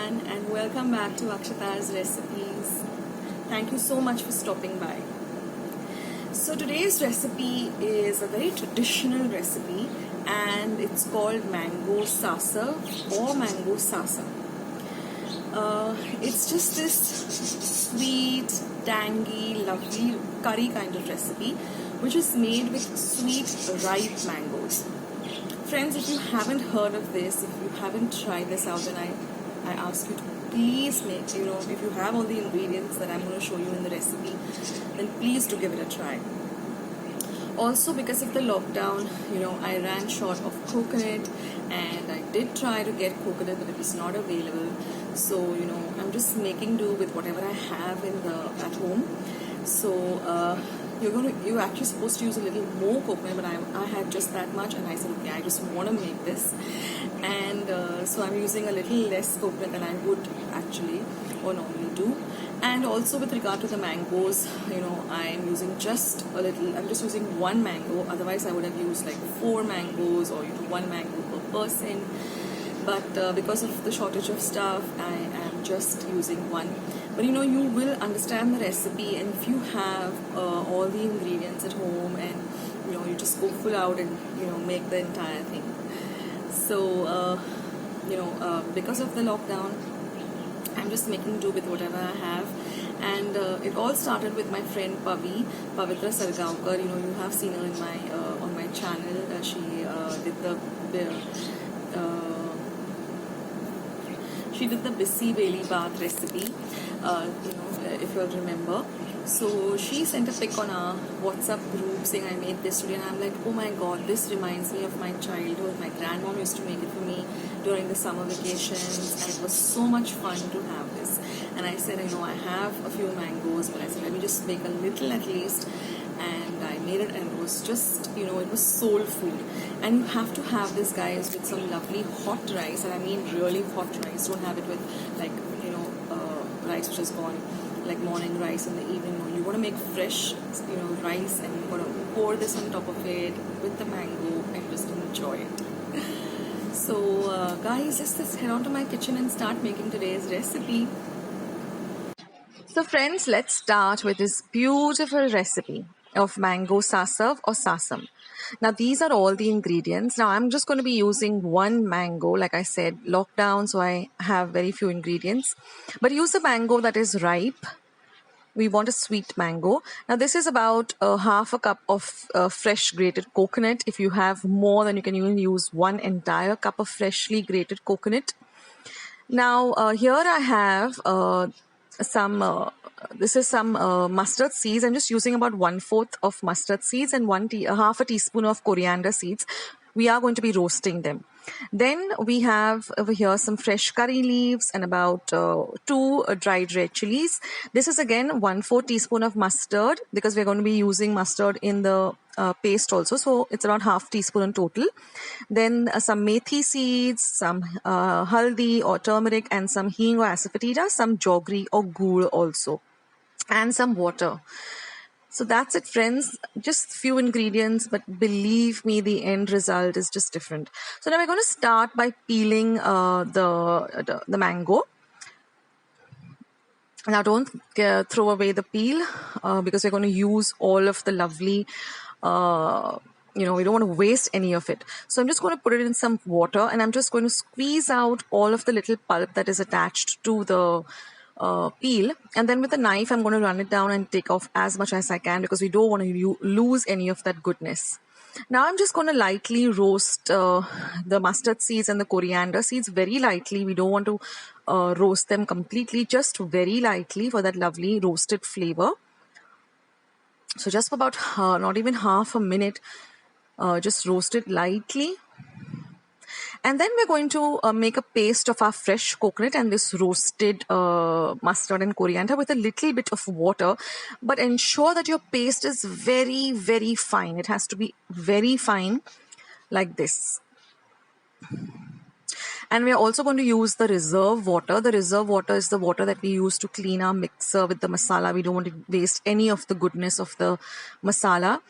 everyone, and welcome back to Akshata's Recipes. Thank you so much for stopping by. So today's recipe is a very traditional recipe and it's called mango sasav or mango Sassam. It's just this sweet, tangy, lovely curry kind of recipe which is made with sweet, ripe mangoes. Friends, if you haven't heard of this, if you haven't tried this out, then I ask you to please make, if you have all the ingredients that I'm going to show you in the recipe, then please do give it a try. Also, because of the lockdown, I ran short of coconut and I did try to get coconut, but it was not available. So, I'm just making do with whatever I have at home. So, you're actually supposed to use a little more coconut, but I had just that much and I said, okay, I just want to make this. And so I'm using a little less coconut than I would actually or normally do. And also with regard to the mangoes, I'm using just a little, I'm just using one mango. Otherwise I would have used like 4 mangoes or 1 mango per person. But because of the shortage of stuff, I am just using one. But you will understand the recipe, and if you have all the ingredients at home and you just go full out and make the entire thing. So because of the lockdown, I'm just making do with whatever I have. And it all started with my friend Pavitra Sargaonkar. You have seen her in my on my channel. She did the Bisi Veli bath recipe, if you'll remember. So she sent a pic on our WhatsApp group saying I made this today, and I'm like, oh my god, this reminds me of my childhood. My grandmom used to make it for me during the summer vacations, and it was so much fun to have this. And I said, I have a few mangoes, but I said, let me just make a little at least. And I made it, and it was just, it was soul food. And you have to have this, guys, with some lovely hot rice, and I mean really hot rice. Don't have it with like rice which is gone, like morning rice in the evening. No, you want to make fresh rice, and you want to pour this on top of it with the mango and just enjoy it. So guys, let's head on to my kitchen and start making today's recipe. So friends, let's start with this beautiful recipe of mango sasav or sasam. Now these are all the ingredients. Now I'm just going to be using one mango. Like I said, lockdown, so I have very few ingredients. But use a mango that is ripe. We want a sweet mango. Now this is about half a cup of fresh grated coconut. If you have more, then you can even use 1 entire cup of freshly grated coconut. Now here I have some mustard seeds. I'm just using about 1/4 of mustard seeds and half a teaspoon of coriander seeds. We are going to be roasting them. Then we have over here some fresh curry leaves and about 2 dried red chilies. This is again 1/4 teaspoon of mustard, because we're going to be using mustard in the paste also. So it's around half teaspoon in total. Then some meethi seeds, some haldi or turmeric, and some hing or aestofida, some jaggery or gur also, and some water. So that's it, friends. Just few ingredients, but believe me, the end result is just different. So now we're going to start by peeling the mango. Now don't throw away the peel because we're going to use all of the lovely, we don't want to waste any of it. So I'm just going to put it in some water, and I'm just going to squeeze out all of the little pulp that is attached to the peel, and then with a knife I'm going to run it down and take off as much as I can, because we don't want to lose any of that goodness. Now I'm just going to lightly roast the mustard seeds and the coriander seeds very lightly. We don't want to roast them completely, just very lightly for that lovely roasted flavor. So just for about not even half a minute, just roast it lightly. And then we're going to make a paste of our fresh coconut and this roasted mustard and coriander with a little bit of water. But ensure that your paste is very, very fine. It has to be very fine, like this. And we're also going to use the reserve water. The reserve water is the water that we use to clean our mixer with the masala. We don't want to waste any of the goodness of the masala.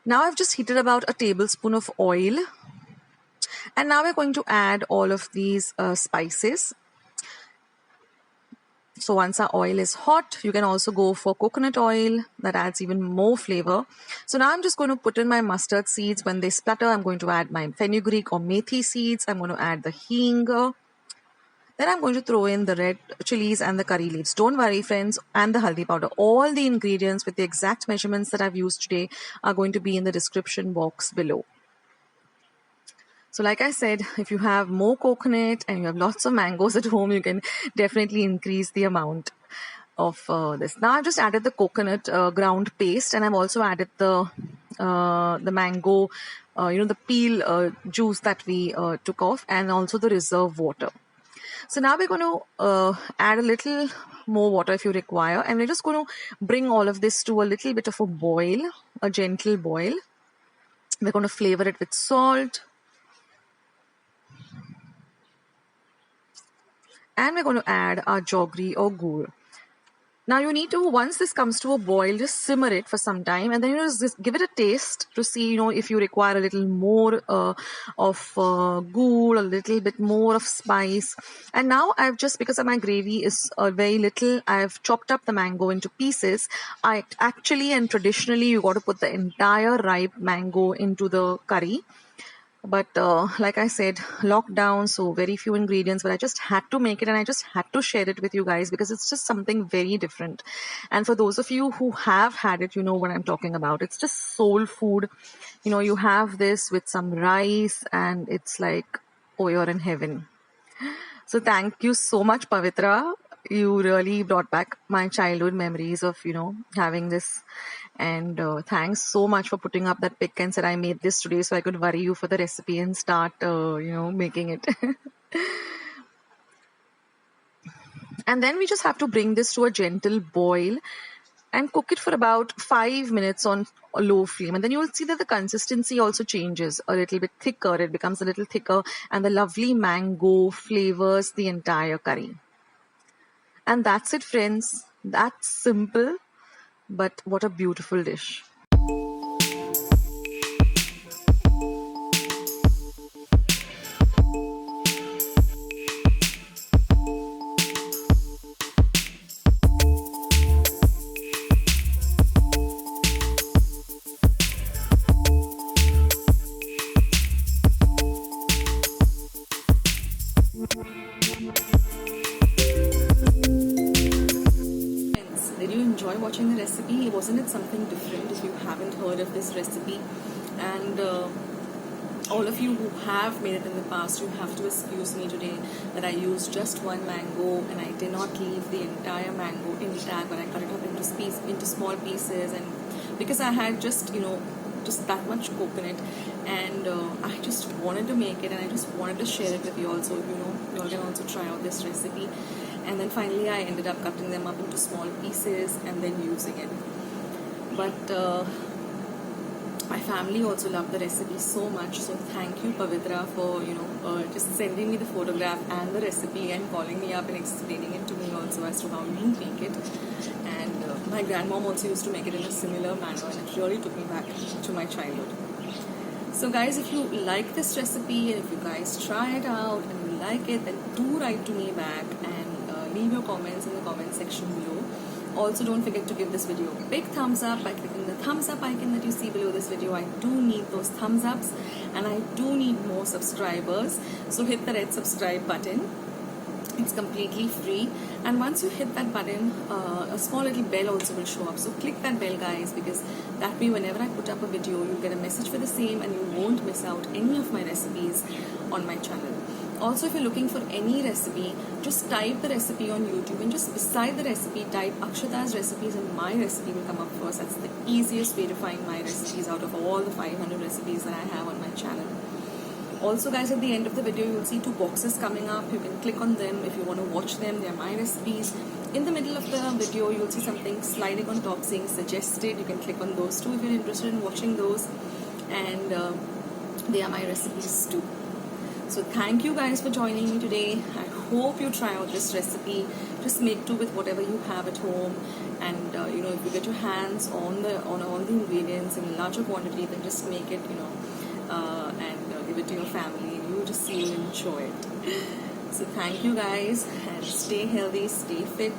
Now I've just heated about a tablespoon of oil. And now we're going to add all of these spices. So once our oil is hot, you can also go for coconut oil. That adds even more flavor. So now I'm just going to put in my mustard seeds. When they sputter, I'm going to add my fenugreek or meethi seeds. I'm going to add the hing. Then I'm going to throw in the red chilies and the curry leaves. Don't worry, friends, and the haldi powder. All the ingredients with the exact measurements that I've used today are going to be in the description box below. So like I said, if you have more coconut and you have lots of mangoes at home, you can definitely increase the amount of this. Now I've just added the coconut ground paste, and I've also added the mango, the peel juice that we took off, and also the reserve water. So now we're going to add a little more water if you require, and we're just going to bring all of this to a little bit of a boil, a gentle boil. We're going to flavor it with salt. And we're going to add our jaggery or gur. Now you need to, once this comes to a boil, just simmer it for some time, and then just give it a taste to see, if you require a little more of gur, a little bit more of spice. And now I've just, because my gravy is very little, I've chopped up the mango into pieces. I actually, and traditionally, you got to put the entire ripe mango into the curry. But like I said, lockdown, so very few ingredients, but I just had to make it, and I just had to share it with you guys because it's just something very different. And for those of you who have had it, you know what I'm talking about. It's just soul food. You have this with some rice and it's like, oh, you're in heaven. So thank you so much, Pavitra. You really brought back my childhood memories of, having this. And thanks so much for putting up that pic and said I made this today so I could worry you for the recipe and start, making it. And then we just have to bring this to a gentle boil and cook it for about 5 minutes on a low flame. And then you will see that the consistency also changes a little bit thicker. It becomes a little thicker, and the lovely mango flavors the entire curry. And that's it, friends. That's simple, but what a beautiful dish. Did you enjoy watching the recipe? Wasn't it something different if you haven't heard of this recipe? And all of you who have made it in the past, you have to excuse me today that I used just one mango and I did not leave the entire mango intact, but I cut it up into small pieces, and because I had just that much coconut, and I just wanted to make it, and I just wanted to share it with you also. You all can also try out this recipe. And then finally I ended up cutting them up into small pieces and then using it. But my family also loved the recipe so much, so thank you, Pavitra, for just sending me the photograph and the recipe and calling me up and explaining it to me also as to how you make it. And my grandmom also used to make it in a similar manner, and it really took me back to my childhood. So guys, if you like this recipe and if you guys try it out and you like it, then do write to me back and leave your comments in the comment section below. Also, don't forget to give this video a big thumbs up by clicking the thumbs up icon that you see below this video. I do need those thumbs ups, and I do need more subscribers. So hit the red subscribe button. It's completely free, and once you hit that button, a small little bell also will show up. So click that bell, guys, because that way whenever I put up a video, you'll get a message for the same and you won't miss out any of my recipes on my channel. Also, if you're looking for any recipe, just type the recipe on YouTube, and just beside the recipe type Akshata's recipes and my recipe will come up first. That's the easiest way to find my recipes out of all the 500 recipes that I have on my channel. Also, guys, at the end of the video, you'll see 2 boxes coming up. You can click on them if you want to watch them. They're my recipes. In the middle of the video, you'll see something sliding on top saying suggested. You can click on those too if you're interested in watching those. And they are my recipes too. So thank you guys for joining me today. I hope you try out this recipe. Just make do with whatever you have at home, and if you get your hands on all the ingredients in larger quantity, then just make it and give it to your family, and you just see and enjoy it. So thank you guys, and stay healthy, stay fit,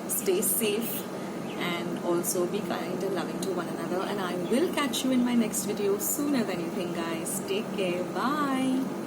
stay safe, and also be kind and loving to one another. And I will catch you in my next video sooner than you think, guys. Take care. Bye.